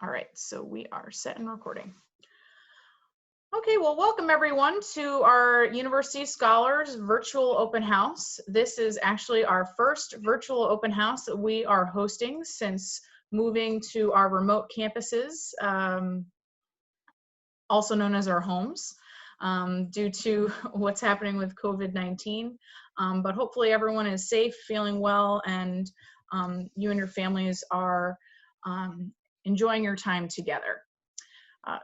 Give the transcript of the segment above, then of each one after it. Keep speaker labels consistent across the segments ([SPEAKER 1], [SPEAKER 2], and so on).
[SPEAKER 1] All right, so we are set and recording. Okay, well, welcome everyone to our University Scholars Virtual Open House. This is actually our first virtual open house that we are hosting since moving to our remote campuses, also known as our homes, due to what's happening with COVID-19. But hopefully everyone is safe, feeling well, and you and your families are enjoying your time together.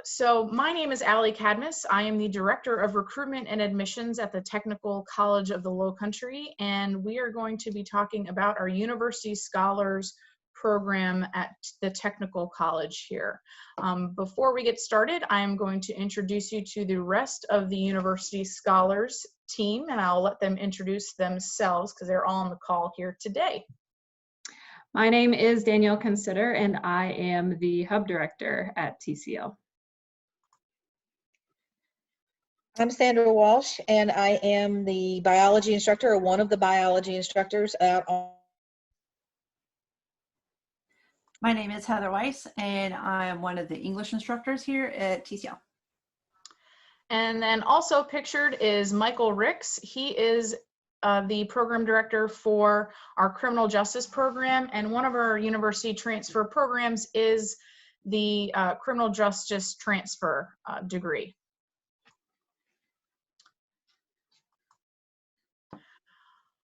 [SPEAKER 1] So my name is Allie Cadmus. I am the Director of Recruitment and Admissions at the Technical College of the Lowcountry, and we are going to be talking about our University Scholars program at the Technical College here. Before we get started, I am going to introduce you to the rest of the University Scholars team, and I'll let them introduce themselves because they're all on the call here today.
[SPEAKER 2] My name is Danielle Consider, and I am the Hub Director at TCL.
[SPEAKER 3] I'm Sandra Walsh, and I am the biology instructor, or one of the biology instructors out on.
[SPEAKER 4] My name is Heather Weiss, and I am one of the English instructors here at TCL.
[SPEAKER 1] And then also pictured is Michael Ricks. He is the program director for our criminal justice program, and one of our university transfer programs is the criminal justice transfer degree.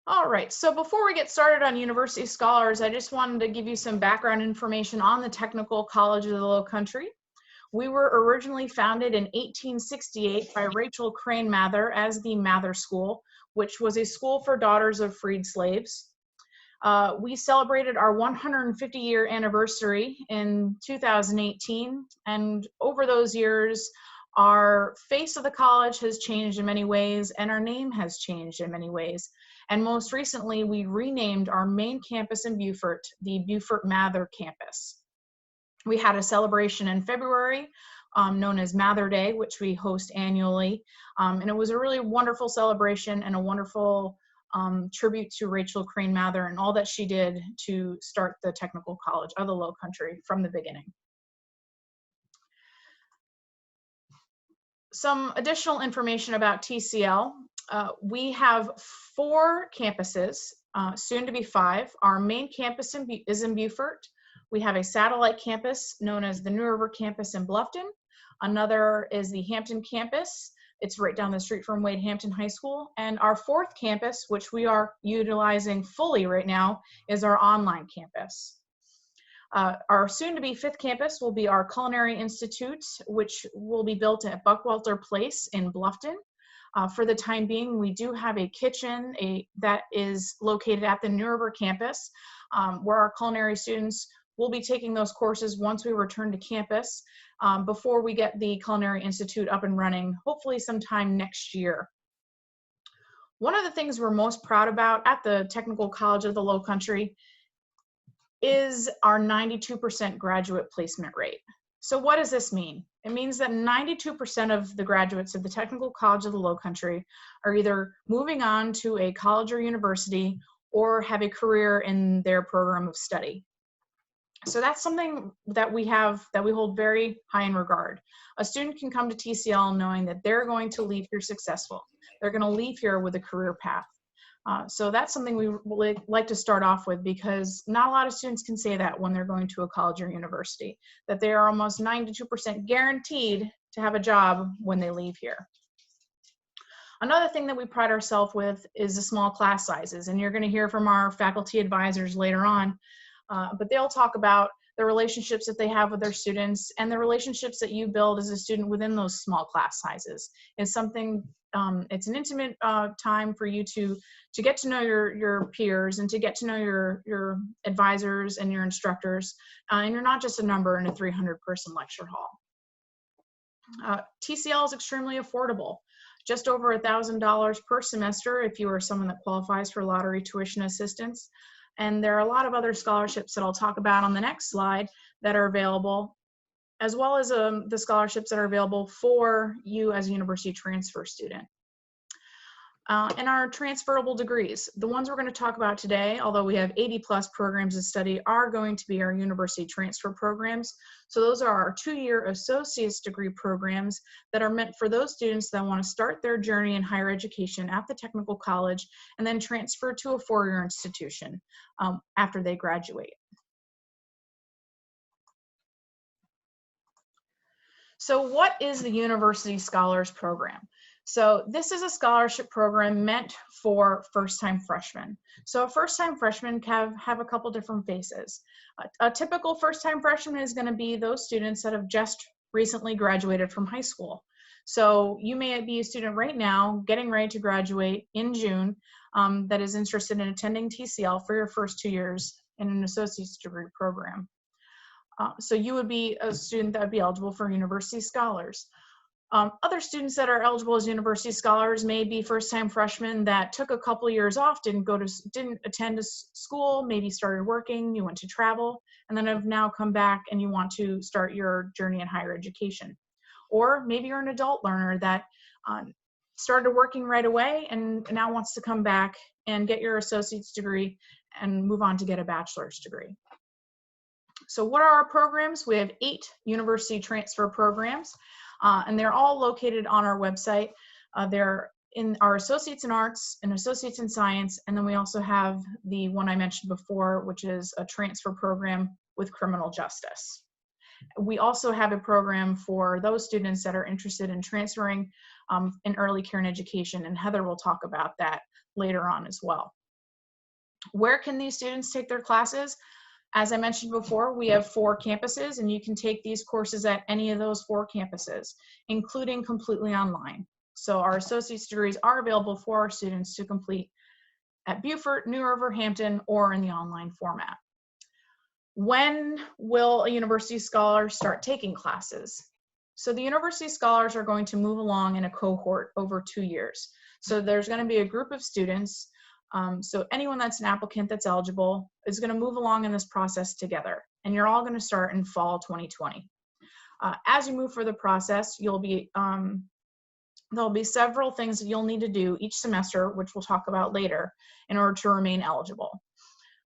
[SPEAKER 1] All right, so before we get started on University Scholars, I just wanted to give you some background information on the Technical College of the Lowcountry. We were originally founded in 1868 by Rachel Crane Mather as the Mather School, which was a school for daughters of freed slaves. We celebrated our 150-year anniversary in 2018, and over those years, our face of the college has changed in many ways, and our name has changed in many ways. And most recently, we renamed our main campus in Beaufort, the Beaufort Mather campus. We had a celebration in February known as Mather Day, which we host annually. And it was a really wonderful celebration and a wonderful tribute to Rachel Crane Mather and all that she did to start the Technical College of the Lowcountry from the beginning. Some additional information about TCL. We have 4 campuses, soon to be 5. Our main campus is in Beaufort. We have a satellite campus known as the New River campus in Bluffton. Another is the Hampton campus. It's right down the street from Wade Hampton High School. And our 4th campus, which we are utilizing fully right now, is our online campus. Our soon-to-be 5th campus will be our Culinary Institute, which will be built at Buckwalter Place in Bluffton. For the time being, we do have a kitchen that is located at the New River campus, where our culinary students will be taking those courses once we return to campus, before we get the Culinary Institute up and running, hopefully sometime next year. One of the things we're most proud about at the Technical College of the Lowcountry is our 92% graduate placement rate. So what does this mean? It means that 92% of the graduates of the Technical College of the Lowcountry are either moving on to a college or university or have a career in their program of study. So that's something that we hold very high in regard. A student can come to TCL knowing that they're going to leave here successful. They're going to leave here with a career path. So that's something we would like to start off with, because not a lot of students can say that when they're going to a college or university, that they are almost 92% guaranteed to have a job when they leave here. Another thing that we pride ourselves with is the small class sizes, and you're going to hear from our faculty advisors later on, but they'll talk about the relationships that they have with their students and the relationships that you build as a student within those small class sizes. It's something, it's an intimate time for you to get to know your peers and to get to know your advisors and your instructors, and you're not just a number in a 300-person lecture hall. TCL is extremely affordable. Just over $1,000 per semester if you are someone that qualifies for lottery tuition assistance. And there are a lot of other scholarships that I'll talk about on the next slide that are available, as well as the scholarships that are available for you as a university transfer student. And our transferable degrees. The ones we're going to talk about today, although we have 80+ programs to study, are going to be our university transfer programs. So those are our 2-year associate's degree programs that are meant for those students that want to start their journey in higher education at the technical college and then transfer to a 4-year institution after they graduate. So what is the University Scholars Program? So this is a scholarship program meant for first-time freshmen. So a first-time freshman can have a couple different phases. A typical first-time freshman is going to be those students that have just recently graduated from high school. So you may be a student right now getting ready to graduate in June that is interested in attending TCL for your first 2 years in an associate's degree program. So you would be a student that would be eligible for University Scholars. Other students that are eligible as University Scholars may be first-time freshmen that took a couple years off, didn't attend a school, maybe started working, you went to travel, and then have now come back and you want to start your journey in higher education. Or maybe you're an adult learner that started working right away and now wants to come back and get your associate's degree and move on to get a bachelor's degree. So what are our programs? We have 8 university transfer programs, and they're all located on our website. They're in our Associates in Arts and Associates in Science, and then we also have the one I mentioned before, which is a transfer program with criminal justice. We also have a program for those students that are interested in transferring in early care and education, and Heather will talk about that later on as well. Where can these students take their classes? As I mentioned before, we have 4 campuses, and you can take these courses at any of those 4 campuses, including completely online. So our associate's degrees are available for our students to complete at Beaufort, New River, Hampton, or in the online format. When will a University Scholar start taking classes? So the University Scholars are going to move along in a cohort over 2 years. So there's going to be a group of students. So anyone that's an applicant that's eligible is going to move along in this process together, and you're all going to start in fall 2020. As you move through the process, there'll be several things that you'll need to do each semester, which we'll talk about later, in order to remain eligible.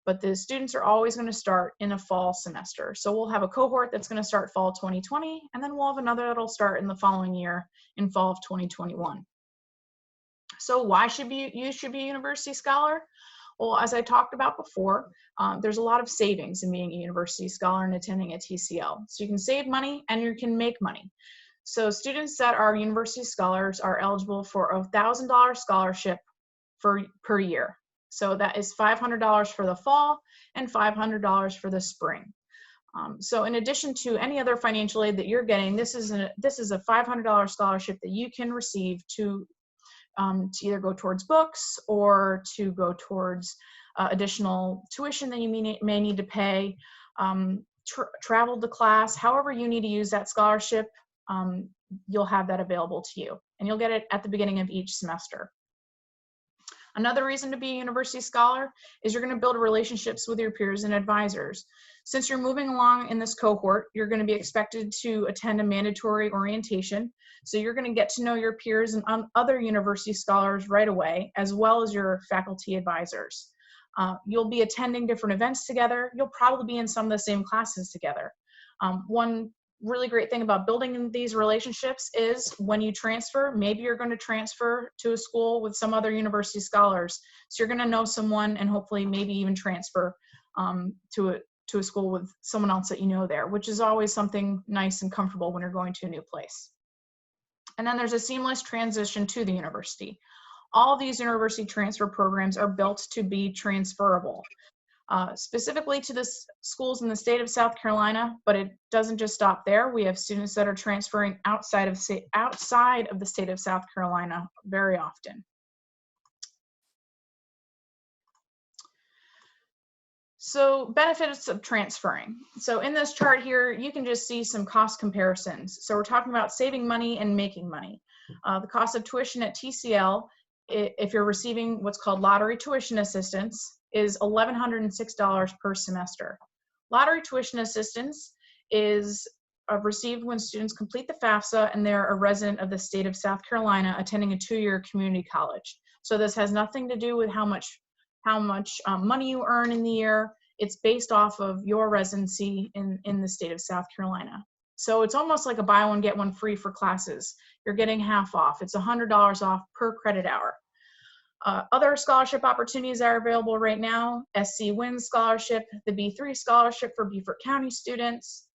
[SPEAKER 1] But the students are always going to start in a fall semester. So we'll have a cohort that's going to start fall 2020, and then we'll have another that'll start in the following year in fall of 2021. So why you should be a University Scholar? Well, as I talked about before, there's a lot of savings in being a University Scholar and attending a TCL. So you can save money and you can make money. So students that are University Scholars are eligible for a $1,000 scholarship per year. So that is $500 for the fall and $500 for the spring. So in addition to any other financial aid that you're getting, this is a $500 scholarship that you can receive to either go towards books or to go towards additional tuition that you may need to pay, travel to class, however you need to use that scholarship, you'll have that available to you. And you'll get it at the beginning of each semester. Another reason to be a University Scholar is you're going to build relationships with your peers and advisors. Since you're moving along in this cohort, you're going to be expected to attend a mandatory orientation. So you're going to get to know your peers and other University Scholars right away, as well as your faculty advisors. You'll be attending different events together. You'll probably be in some of the same classes together. One really great thing about building these relationships is when you transfer, maybe you're going to transfer to a school with some other University Scholars. So you're going to know someone and hopefully maybe even transfer to a school with someone else that you know there, which is always something nice and comfortable when you're going to a new place. And then there's a seamless transition to the university. All these university transfer programs are built to be transferable. Specifically to the schools in the state of South Carolina, but it doesn't just stop there. We have students that are transferring outside of the state of South Carolina very often. So benefits of transferring. So in this chart here, you can just see some cost comparisons. So we're talking about saving money and making money. The cost of tuition at TCL, if you're receiving what's called lottery tuition assistance, is $1,106 per semester. Lottery tuition assistance is received when students complete the FAFSA and they're a resident of the state of South Carolina attending a 2-year community college. So this has nothing to do with how much money you earn in the year. It's based off of your residency in the state of South Carolina. So it's almost like a buy one, get one free for classes. You're getting half off. It's $100 off per credit hour. Other scholarship opportunities that are available right now: SC Wins Scholarship, the B3 Scholarship for Beaufort County students,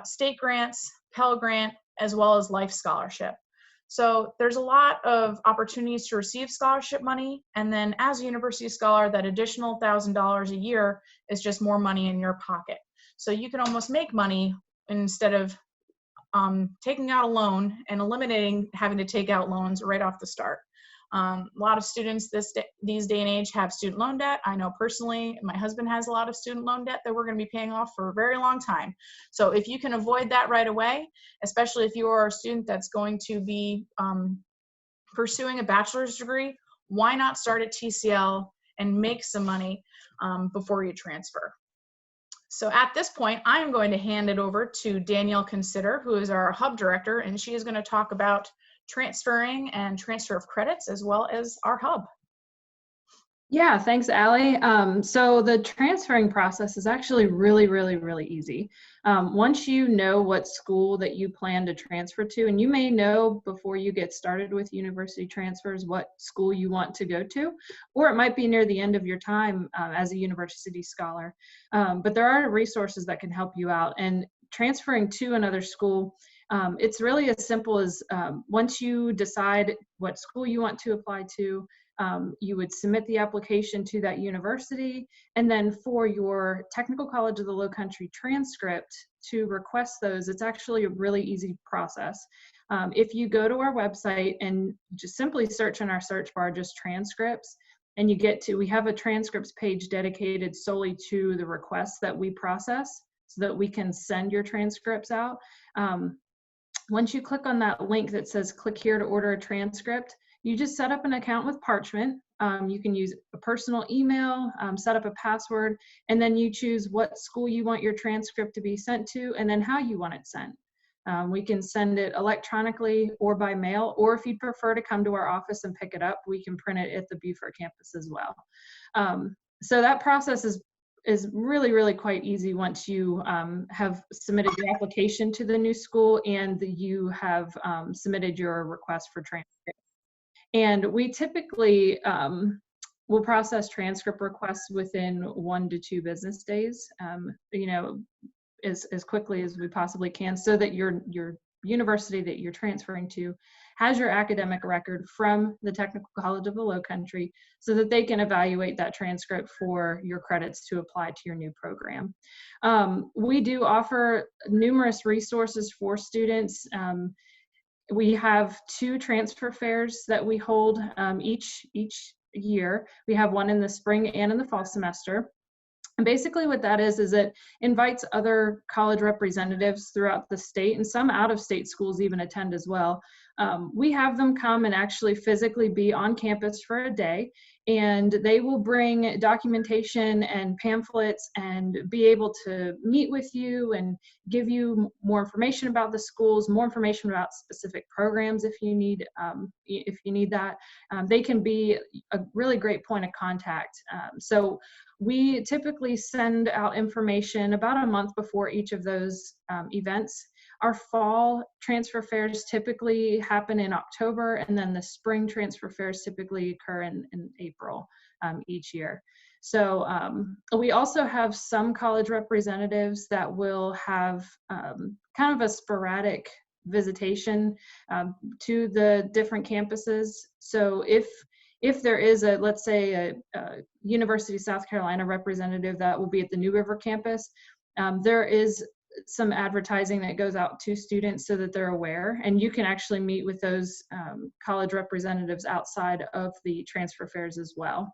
[SPEAKER 1] state grants, Pell Grant, as well as Life Scholarship. So there's a lot of opportunities to receive scholarship money. And then as a university scholar, that additional $1,000 a year is just more money in your pocket. So you can almost make money instead of taking out a loan and eliminating having to take out loans right off the start. A lot of students these day and age have student loan debt. I know personally, my husband has a lot of student loan debt that we're going to be paying off for a very long time. So if you can avoid that right away, especially if you are a student that's going to be pursuing a bachelor's degree, why not start at TCL and make some money before you transfer? So at this point, I'm going to hand it over to Danielle Consider, who is our hub director, and she is going to talk about transferring and transfer of credits, as well as our hub.
[SPEAKER 2] Yeah, thanks, Allie. So the transferring process is actually really easy. Once you know what school that you plan to transfer to, and you may know before you get started with university transfers what school you want to go to, or it might be near the end of your time as a university scholar. But there are resources that can help you out. And transferring to another school, it's really as simple as once you decide what school you want to apply to, you would submit the application to that university, and then for your Technical College of the Lowcountry transcript to request those, it's actually a really easy process. If you go to our website and just simply search in our search bar just transcripts, and you get to, we have a transcripts page dedicated solely to the requests that we process so that we can send your transcripts out. Once you click on that link that says click here to order a transcript, you just set up an account with Parchment. You can use a personal email, set up a password, and then you choose what school you want your transcript to be sent to, and then how you want it sent. We can send it electronically or by mail, or if you prefer to come to our office and pick it up, we can print it at the Beaufort campus as well. So that process is really quite easy once you have submitted your application to the new school and you have submitted your request for transcript. And we typically will process transcript requests within 1 to 2 business days, you know, as quickly as we possibly can, so that your university that you're transferring to has your academic record from the Technical College of the Lowcountry, so that they can evaluate that transcript for your credits to apply to your new program. We do offer numerous resources for students. We have 2 transfer fairs that we hold each year. We have one in the spring and in the fall semester. And basically what that is it invites other college representatives throughout the state, and some out-of-state schools even attend as well. We have them come and actually physically be on campus for a day, and they will bring documentation and pamphlets and be able to meet with you and give you more information about the schools, more information about specific programs if you need that. They can be a really great point of contact. So we typically send out information about a month before each of those events. Our fall transfer fairs typically happen in October, and then the spring transfer fairs typically occur in April each year. So we also have some college representatives that will have kind of a sporadic visitation to the different campuses. So if there is let's say a University of South Carolina representative that will be at the New River campus, there is some advertising that goes out to students so that they're aware, and you can actually meet with those college representatives outside of the transfer fairs as well.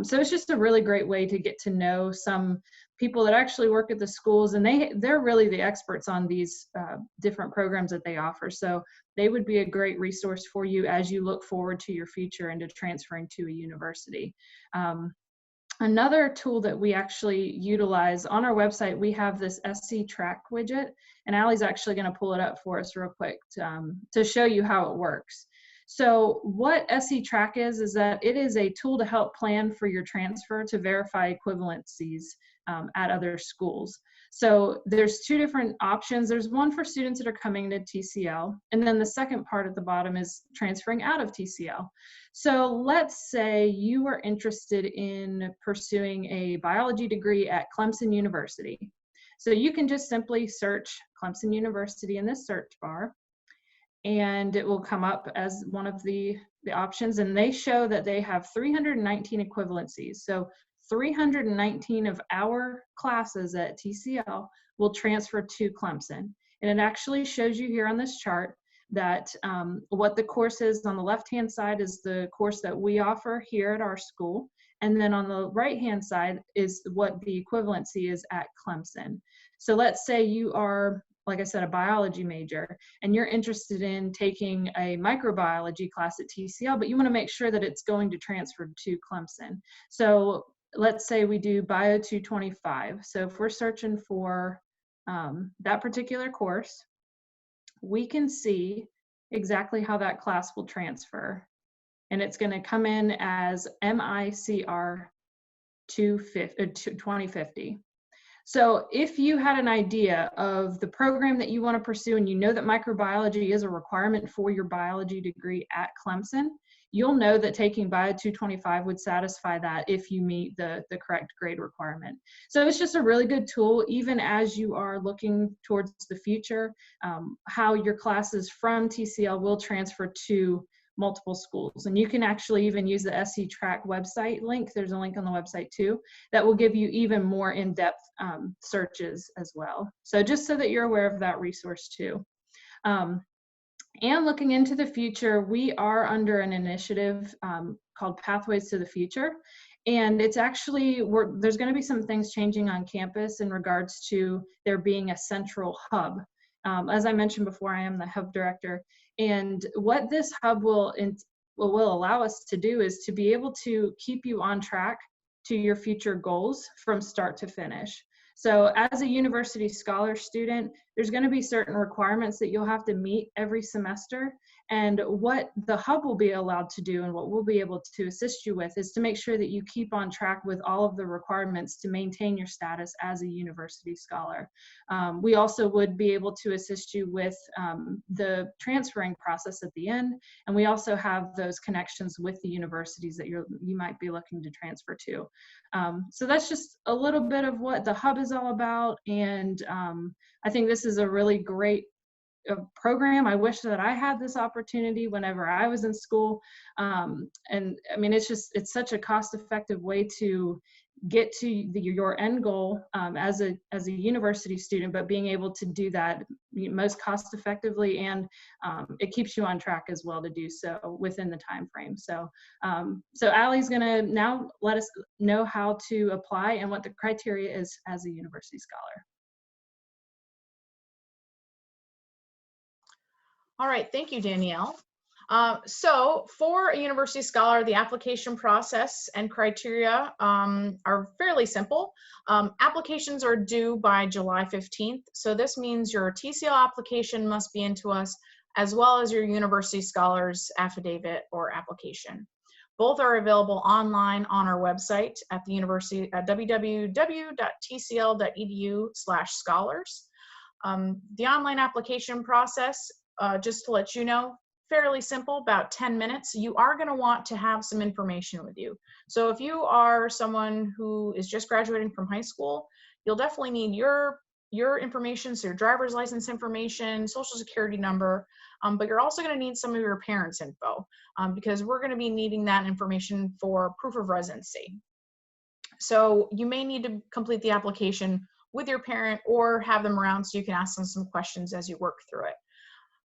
[SPEAKER 2] So it's just a really great way to get to know some people that actually work at the schools, and they're really the experts on these different programs that they offer. So they would be a great resource for you as you look forward to your future into transferring to a university. Another tool that we actually utilize on our website, we have this SC Track widget, and Allie's actually going to pull it up for us real quick to show you how it works. So what SE Track is that it is a tool to help plan for your transfer to verify equivalencies at other schools. So there's two different options. There's one for students that are coming to TCL, and then the second part at the bottom is transferring out of TCL. So let's say you are interested in pursuing a biology degree at Clemson University. So you can just simply search Clemson University in this search bar, and it will come up as one of the options, and they show that they have 319 equivalencies. So 319 of our classes at TCL will transfer to Clemson. And it actually shows you here on this chart that what the course is. On the left-hand side is the course that we offer here at our school. And then on the right-hand side is what the equivalency is at Clemson. So let's say you are, like I said, a biology major, and you're interested in taking a microbiology class at TCL, but you want to make sure that it's going to transfer to Clemson. So let's say we do Bio 225. So if we're searching for that particular course, we can see exactly how that class will transfer. And it's going to come in as MICR 2050. So if you had an idea of the program that you want to pursue and you know that microbiology is a requirement for your biology degree at Clemson, you'll know that taking Bio 225 would satisfy that if you meet the correct grade requirement. So it's just a really good tool, even as you are looking towards the future, how your classes from TCL will transfer to multiple schools. And you can actually even use the SE Track website link. There's a link on the website too that will give you even more in-depth searches as well. So just so that you're aware of that resource too. And looking into the future, we are under an initiative called Pathways to the Future. And it's actually, there's going to be some things changing on campus in regards to there being a central hub. As I mentioned before, I am the hub director. And what this hub will allow us to do is to be able to keep you on track to your future goals from start to finish. So as a university scholar student, there's going to be certain requirements that you'll have to meet every semester. And what the hub will be allowed to do and what we'll be able to assist you with is to make sure that you keep on track with all of the requirements to maintain your status as a university scholar. We also would be able to assist you with the transferring process at the end. And we also have those connections with the universities that you might be looking to transfer to. So that's just a little bit of what the hub is all about. And I think this is a really great program. I wish that I had this opportunity whenever I was in school. And I mean, it's such a cost-effective way to get to your end goal as a university student, but being able to do that most cost effectively, and it keeps you on track as well to do so within the time frame. So Allie's going to now let us know how to apply and what the criteria is as a university scholar.
[SPEAKER 1] All right, thank you, Danielle. So for a university scholar, the application process and criteria are fairly simple. Applications are due by July 15th. So this means your TCL application must be into us, as well as your university scholar's affidavit or application. Both are available online on our website at the university at www.tcl.edu/scholars. The online application process, just to let you know, fairly simple, about 10 minutes. You are going to want to have some information with you. So if you are someone who is just graduating from high school, you'll definitely need your information, so your driver's license information, social security number, but you're also going to need some of your parents' info because we're going to be needing that information for proof of residency. So you may need to complete the application with your parent or have them around so you can ask them some questions as you work through it.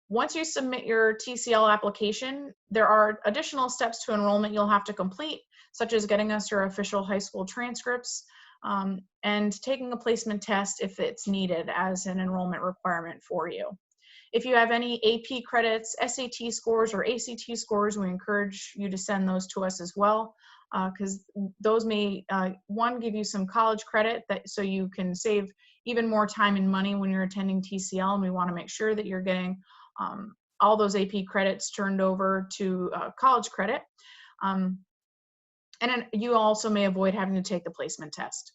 [SPEAKER 1] Once you submit your TCL application, there are additional steps to enrollment you'll have to complete, such as getting us your official high school transcripts and taking a placement test if it's needed as an enrollment requirement for you. If you have any AP credits, SAT scores, or ACT scores, we encourage you to send those to us as well, because those may, one, give you some college credit so you can save even more time and money when you're attending TCL, and we want to make sure that you're getting all those AP credits turned over to college credit. And then you also may avoid having to take the placement test.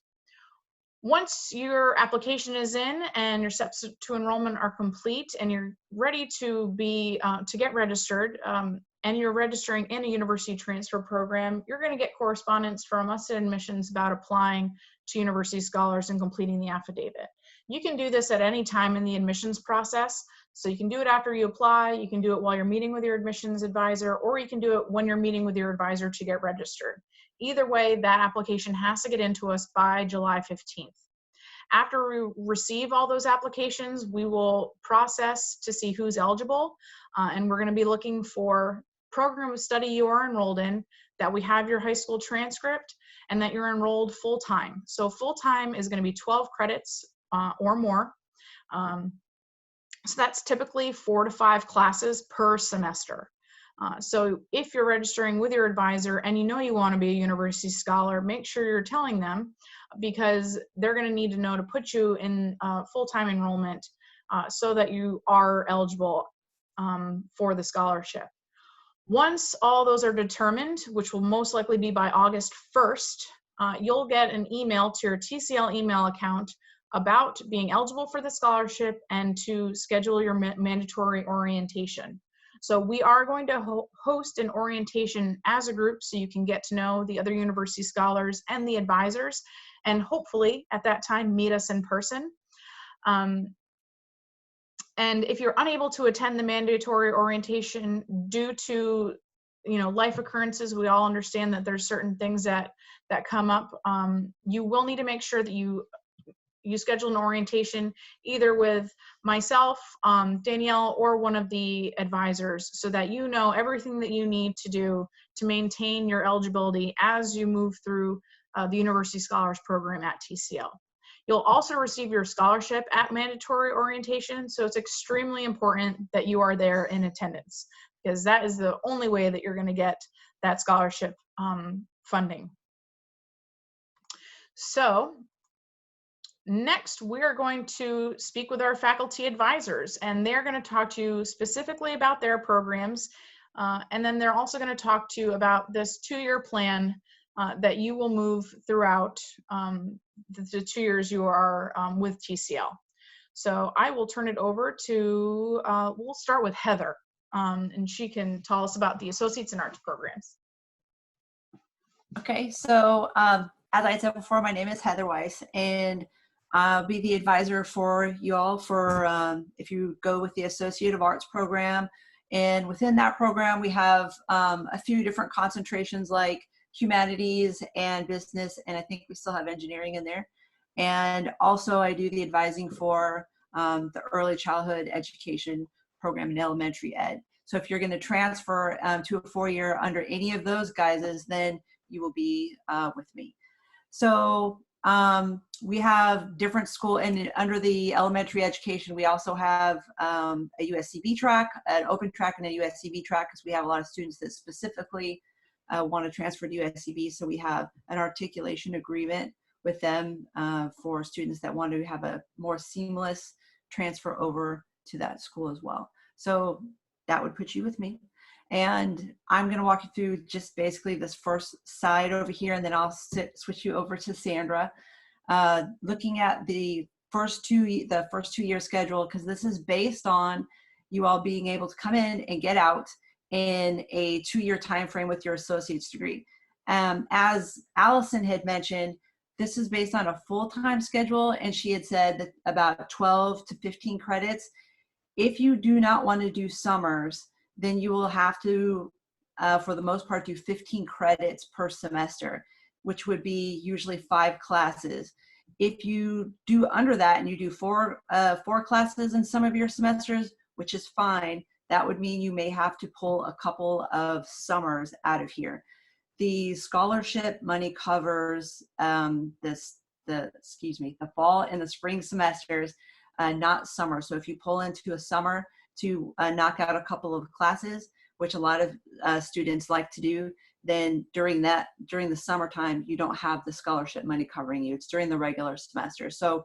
[SPEAKER 1] Once your application is in and your steps to enrollment are complete and you're ready to be to get registered, and you're registering in a university transfer program, you're going to get correspondence from us at admissions about applying to university scholars and completing the affidavit. You can do this at any time in the admissions process. So you can do it after you apply, you can do it while you're meeting with your admissions advisor, or you can do it when you're meeting with your advisor to get registered. Either way, that application has to get into us by July 15th. After we receive all those applications, we will process to see who's eligible, and we're going to be looking for program of study you are enrolled in, that we have your high school transcript, and that you're enrolled full-time. So full-time is going to be 12 credits or more. So that's typically 4 to 5 classes per semester. So if you're registering with your advisor and you know you want to be a university scholar, make sure you're telling them, because they're going to need to know to put you in full-time enrollment so that you are eligible for the scholarship. Once all those are determined, which will most likely be by August 1st, you'll get an email to your TCL email account about being eligible for the scholarship and to schedule your mandatory orientation. So we are going to host an orientation as a group so you can get to know the other university scholars and the advisors, and hopefully at that time meet us in person. And if you're unable to attend the mandatory orientation due to, life occurrences, we all understand that there's certain things that come up. You will need to make sure that you schedule an orientation either with myself, Danielle, or one of the advisors, so that you know everything that you need to do to maintain your eligibility as you move through the University Scholars Program at TCL. You'll also receive your scholarship at mandatory orientation, so it's extremely important that you are there in attendance, because that is the only way that you're going to get that scholarship funding. So next, we're going to speak with our faculty advisors, and they're going to talk to you specifically about their programs, and then they're also going to talk to you about this 2-year plan that you will move throughout the 2 years you are with TCL. So I will turn it over to, we'll start with Heather, and she can tell us about the Associates in Arts programs.
[SPEAKER 4] Okay, so as I said before, my name is Heather Weiss, and I'll be the advisor for you all for if you go with the Associate of Arts program. And within that program, we have a few different concentrations like humanities and business, and I think we still have engineering in there. And also I do the advising for the early childhood education program in elementary ed. So if you're going to transfer to a 4-year under any of those guises, then you will be with me. So we have different school, and under the elementary education, we also have a USCB track, an open track, and a USCB track, because we have a lot of students that specifically want to transfer to USCB. So we have an articulation agreement with them for students that want to have a more seamless transfer over to that school as well. So that would put you with me. And I'm going to walk you through just basically this first side over here, and then I'll switch you over to Sandra. Looking at the first 2-year schedule, because this is based on you all being able to come in and get out in a 2-year time frame with your associate's degree. As Allison had mentioned, this is based on a full-time schedule, and she had said that about 12 to 15 credits. If you do not want to do summers, then you will have to, for the most part, do 15 credits per semester, which would be usually 5 classes. If you do under that and you do 4 classes in some of your semesters, which is fine, that would mean you may have to pull a couple of summers out of here. The scholarship money covers the fall and the spring semesters, not summer. So if you pull into a summer to knock out a couple of classes, which a lot of students like to do, then during the summertime, you don't have the scholarship money covering you. It's during the regular semester. So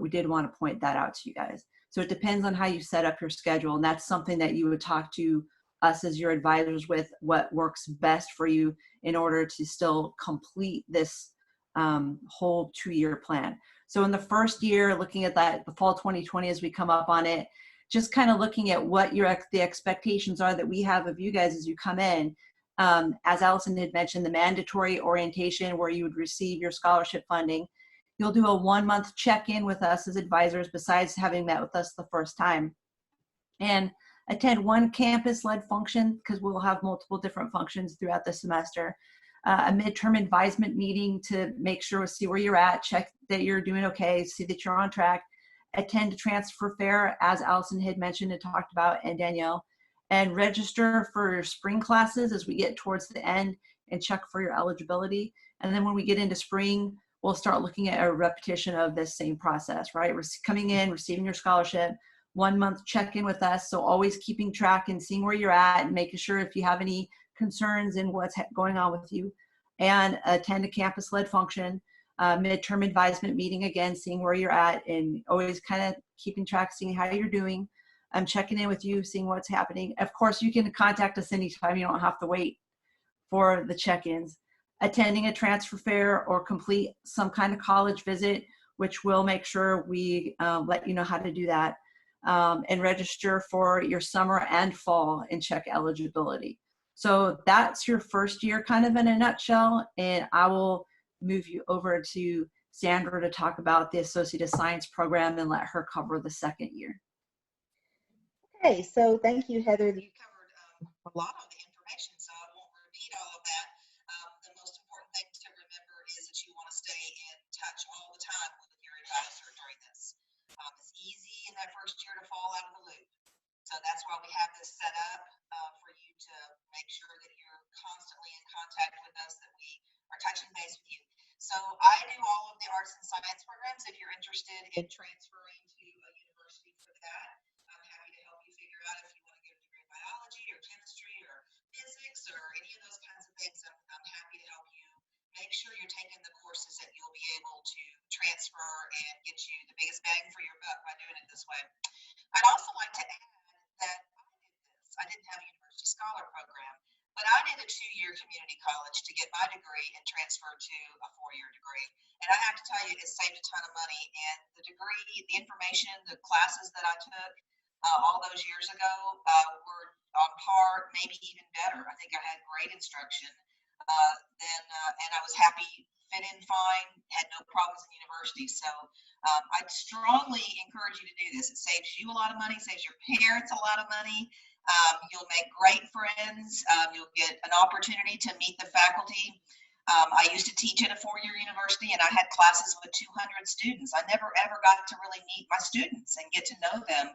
[SPEAKER 4] we did want to point that out to you guys. So it depends on how you set up your schedule. And that's something that you would talk to us as your advisors with, what works best for you in order to still complete this whole 2-year plan. So in the first year, looking at that, the fall 2020, as we come up on it, just kind of looking at what the expectations are that we have of you guys as you come in. As Allison had mentioned, the mandatory orientation where you would receive your scholarship funding. You'll do a 1-month check-in with us as advisors besides having met with us the first time. And attend one campus-led function, because we'll have multiple different functions throughout the semester. A midterm advisement meeting to make sure, see where you're at, check that you're doing okay, see that you're on track. Attend a transfer fair, as Allison had mentioned and talked about, and Danielle. And register for your spring classes as we get towards the end, and check for your eligibility. And then when we get into spring, we'll start looking at a repetition of this same process, right? We're coming in, receiving your scholarship, 1-month check-in with us. So always keeping track and seeing where you're at and making sure if you have any concerns in what's going on with you. And attend a campus-led function, midterm advisement meeting, again, seeing where you're at and always kind of keeping track, seeing how you're doing. I'm checking in with you, seeing what's happening. Of course, you can contact us anytime. You don't have to wait for the check-ins. Attending a transfer fair or complete some kind of college visit, which we'll make sure we let you know how to do that. And register for your summer and fall and check eligibility. So that's your first year kind of in a nutshell. And I will move you over to Sandra to talk about the Associate of Science program and let her cover the second year.
[SPEAKER 3] Okay, so thank you, Heather. You covered a lot of the information, so I won't repeat all of that. The most important thing to remember is that you want to stay in touch all the time with your advisor during this. It's easy in that first year to fall out of the loop. So that's why we have this set up for you to make sure that you're constantly in contact with us, that we are touching base with you. So I do all of the arts and science programs. If you're interested in transferring to a university for that, I'm happy to help you figure out if you want to get a degree in biology or chemistry or physics or any of those kinds of things. I'm happy to help you make sure you're taking the courses that you'll be able to transfer and get you the biggest bang for your buck by doing it this way. I'd also like to add that I did this. I didn't have a university scholar program, but I did a 2-year community college to get my degree and transfer to a 4-year degree. And I have to tell you, it saved a ton of money. And the degree, the information, the classes that I took all those years ago were on par, maybe even better. I think I had great instruction. And I was happy, fit in fine, had no problems in university. So I'd strongly encourage you to do this. It saves you a lot of money, saves your parents a lot of money. You'll make great friends. You'll get an opportunity to meet the faculty. I used to teach at a 4-year university, and I had classes with 200 students. I never ever got to really meet my students and get to know them.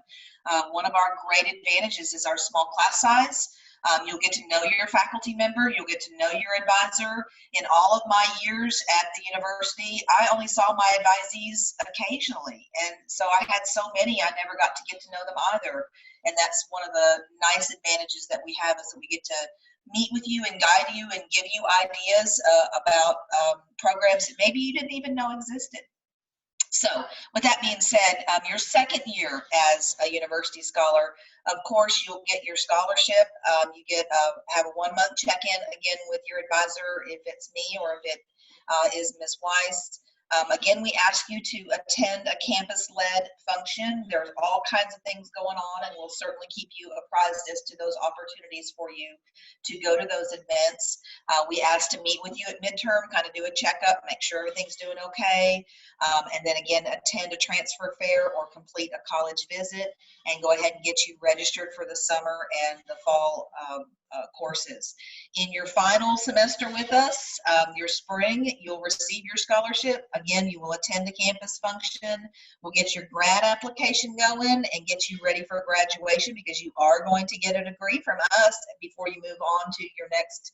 [SPEAKER 3] One of our great advantages is our small class size. You'll get to know your faculty member. You'll get to know your advisor. In all of my years at the university, I only saw my advisees occasionally. And so I had so many, I never got to get to know them either. And that's one of the nice advantages that we have, is that we get to meet with you and guide you and give you ideas about programs that maybe you didn't even know existed. So with that being said, your second year as a university scholar, of course, you'll get your scholarship. You get have a 1-month check-in again with your advisor, if it's me or if it is Ms. Weiss. Again, we ask you to attend a campus-led function. There's all kinds of things going on, and we'll certainly keep you apprised as to those opportunities for you to go to those events. We ask to meet with you at midterm, kind of do a checkup, make sure everything's doing okay. And then again, attend a transfer fair or complete a college visit, and go ahead and get you registered for the summer and the fall courses. In your final semester with us, your spring, you'll receive your scholarship. Again, you will attend the campus function. We'll get your grad application going and get you ready for graduation, because you are going to get a degree from us before you move on to your next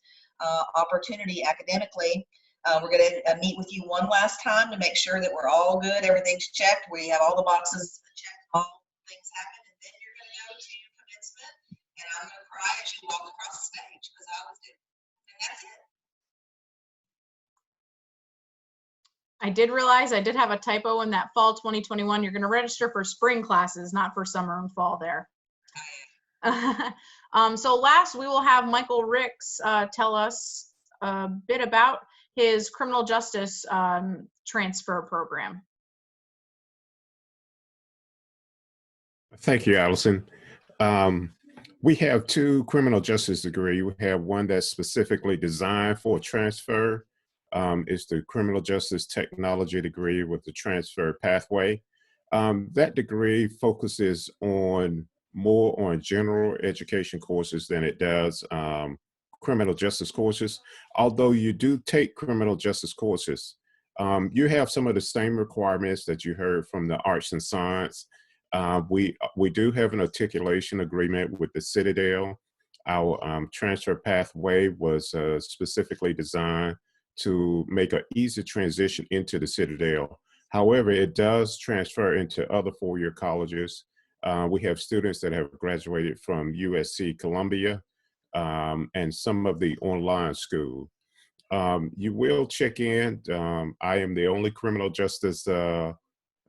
[SPEAKER 3] opportunity academically. We're going to meet with you one last time to make sure that we're all good, everything's checked, we have all the boxes checked, all things happen, and then you're going to go to commencement, and I'm going to cry as you walk across the stage, because I was doing it. And that's it.
[SPEAKER 1] I did realize I did have a typo in that fall 2021. You're going to register for spring classes, not for summer and fall there. So last, we will have Michael Ricks tell us a bit about his criminal justice transfer program.
[SPEAKER 5] Thank you, Allison. We have two criminal justice degrees. We have one that's specifically designed for transfer. It's the criminal justice technology degree with the transfer pathway. That degree focuses more on general education courses than it does criminal justice courses. Although you do take criminal justice courses, you have some of the same requirements that you heard from the arts and science. We do have an articulation agreement with the Citadel. Our transfer pathway was specifically designed to make an easy transition into the Citadel. However, it does transfer into other four-year colleges. We have students that have graduated from USC Columbia and some of the online school. You will check in. I am the only criminal justice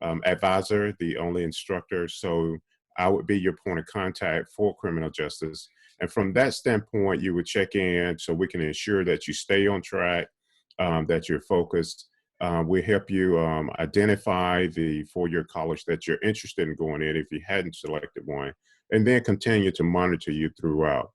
[SPEAKER 5] advisor, the only instructor. So I would be your point of contact for criminal justice. And from that standpoint, you would check in so we can ensure that you stay on track, that you're focused. We help you identify the four-year college that you're interested in going in if you hadn't selected one, and then continue to monitor you throughout.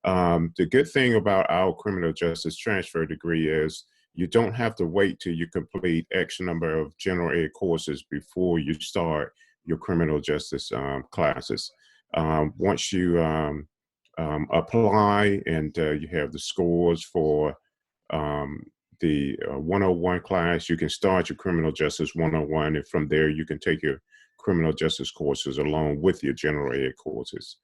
[SPEAKER 5] The good thing about our criminal justice transfer degree is you don't have to wait till you complete X number of general ed courses before you start your criminal justice classes. Once you apply and you have the scores for the 101 class, you can start your criminal justice 101, and from there you can take your criminal justice courses along with your general ed courses.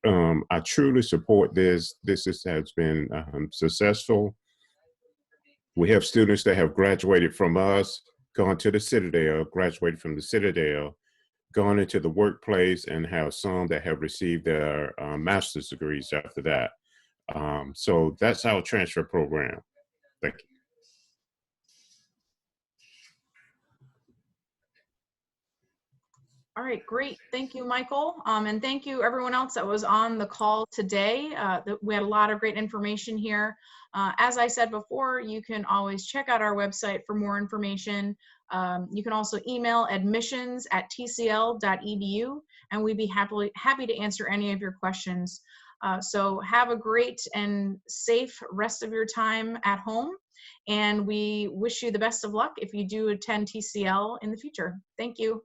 [SPEAKER 5] I truly support this. This has been successful. We have students that have graduated from us, gone to the Citadel, graduated from the Citadel, gone into the workplace, and have some that have received their master's degrees after that. So that's our transfer program. Thank you.
[SPEAKER 1] All right, great. Thank you, Michael. And thank you everyone else that was on the call today. We had a lot of great information here. As I said before, you can always check out our website for more information. You can also email admissions@tcl.edu, and we'd be happy to answer any of your questions. So have a great and safe rest of your time at home. And we wish you the best of luck if you do attend TCL in the future. Thank you.